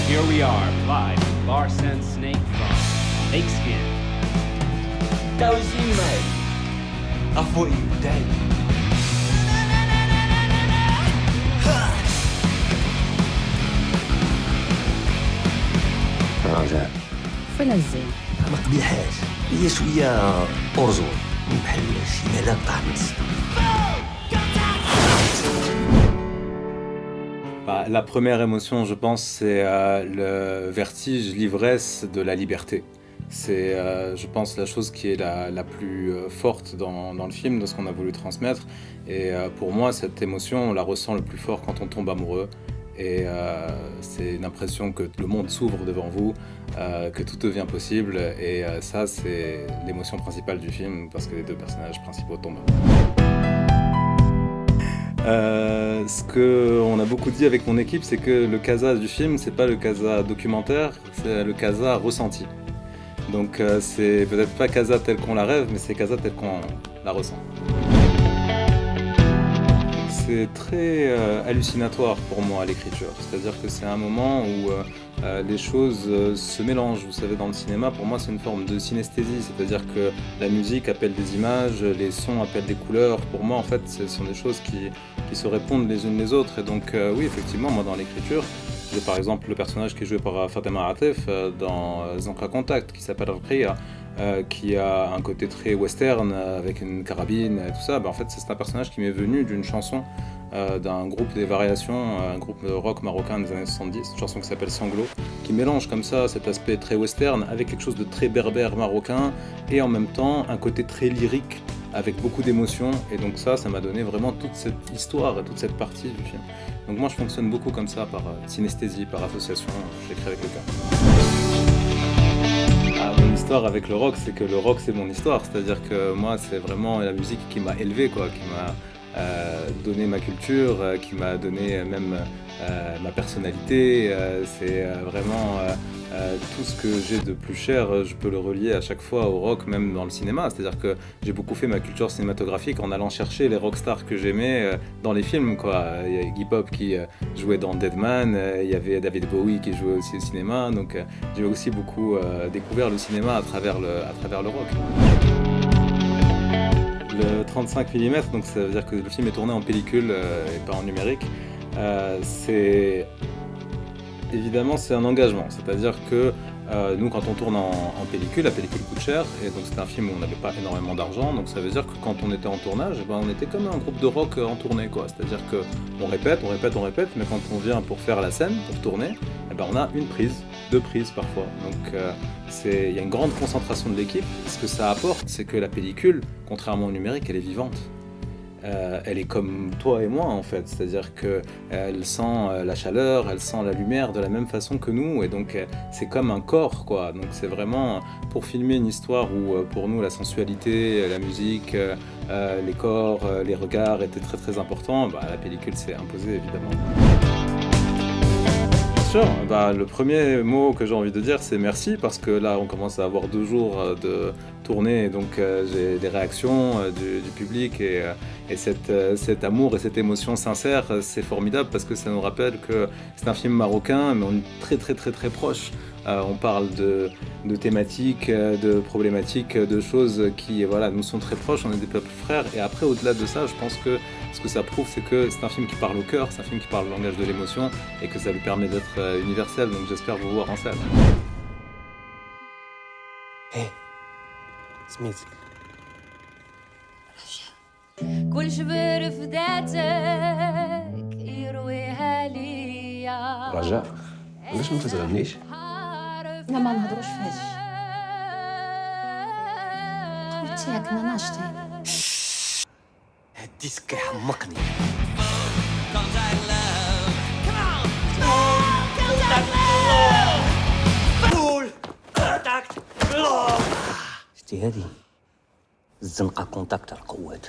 Here we are, live from Larsen Snake Farm, Lake Skin. That was you, mate. I thought you were dead. رجاء فين الزين؟ ما قبيحاش هي شويه أرزو بحال شي ملاك طعمس. La première émotion, je pense, c'est le vertige, l'ivresse de la liberté. C'est, je pense, la chose qui est la plus forte dans le film, de ce qu'on a voulu transmettre. Et pour moi, cette émotion, on la ressent le plus fort quand on tombe amoureux. Et c'est une impression que le monde s'ouvre devant vous, que tout devient possible. Et ça, c'est l'émotion principale du film, parce que les deux personnages principaux tombent amoureux. Ce qu'on a beaucoup dit avec mon équipe, c'est que le Casa du film, c'est pas le Casa documentaire, c'est le Casa ressenti. Donc c'est peut-être pas Casa tel qu'on la rêve, mais c'est Casa tel qu'on la ressent. C'est très hallucinatoire pour moi à l'écriture, c'est-à-dire que c'est un moment où les choses se mélangent. Vous savez, dans le cinéma, pour moi, c'est une forme de synesthésie, c'est-à-dire que la musique appelle des images, les sons appellent des couleurs. Pour moi, en fait, ce sont des choses qui se répondent les unes les autres. Et donc, oui, effectivement, moi, dans l'écriture, j'ai par exemple le personnage qui est joué par Fatima Atef dans Zankra Contact, qui s'appelle Rqia, qui a un côté très western avec une carabine et tout ça. En fait, c'est un personnage qui m'est venu d'une chanson d'un groupe des variations, un groupe de rock marocain des années 70, une chanson qui s'appelle Sanglot, qui mélange comme ça cet aspect très western avec quelque chose de très berbère marocain et en même temps un côté très lyrique avec beaucoup d'émotions. Et donc ça m'a donné vraiment toute cette histoire et toute cette partie du film. Donc moi je fonctionne beaucoup comme ça, par synesthésie, par association, j'écris avec le cœur. Mon histoire avec le rock, c'est que le rock c'est mon histoire, c'est-à-dire que moi c'est vraiment la musique qui m'a élevé, quoi, qui m'a donné ma culture, qui m'a donné même ma personnalité. C'est vraiment tout ce que j'ai de plus cher, je peux le relier à chaque fois au rock, même dans le cinéma. C'est-à-dire que j'ai beaucoup fait ma culture cinématographique en allant chercher les rockstars que j'aimais dans les films, quoi. Il y a Iggy Pop qui jouait dans Deadman, il y avait David Bowie qui jouait aussi au cinéma, donc j'ai aussi beaucoup découvert le cinéma à travers le rock. Le 35 mm, donc ça veut dire que le film est tourné en pellicule et pas en numérique. Évidemment, c'est un engagement, c'est-à-dire que nous, quand on tourne en pellicule, la pellicule coûte cher, et donc c'était un film où on n'avait pas énormément d'argent, donc ça veut dire que quand on était en tournage, on était comme un groupe de rock en tournée, quoi. C'est-à-dire qu'on répète, mais quand on vient pour faire la scène, pour tourner, on a une prise, 2 prises parfois. Donc il y a une grande concentration de l'équipe. Ce que ça apporte, c'est que la pellicule, contrairement au numérique, elle est vivante. Elle est comme toi et moi en fait, c'est-à-dire qu'elle sent la chaleur, elle sent la lumière de la même façon que nous, et donc c'est comme un corps, quoi. Donc c'est vraiment pour filmer une histoire où pour nous la sensualité, la musique, les corps, les regards étaient très très importants. La pellicule s'est imposée évidemment. Le premier mot que j'ai envie de dire, c'est merci, parce que là on commence à avoir 2 jours de tournée, et donc j'ai des réactions du public, et cet amour et cette émotion sincère, c'est formidable, parce que ça nous rappelle que c'est un film marocain, mais on est très très très très proche. On parle de thématiques, de problématiques, de choses qui nous sont très proches, on est des peuples frères. Et après, au-delà de ça, je pense que ce que ça prouve, c'est que c'est un film qui parle au cœur, c'est un film qui parle le langage de l'émotion, et que ça lui permet d'être universel. Donc j'espère vous voir en salle. Hey, سميتك كل شبر فداتك يرويها ليا رجاء علاش ما تتغنيش؟ لا، ما نهضروش في هادشي. خوتي ياك انا ناشطين. هاد الديسك كيحمقني. شتي هادي الزنقة كونتاكت القوات.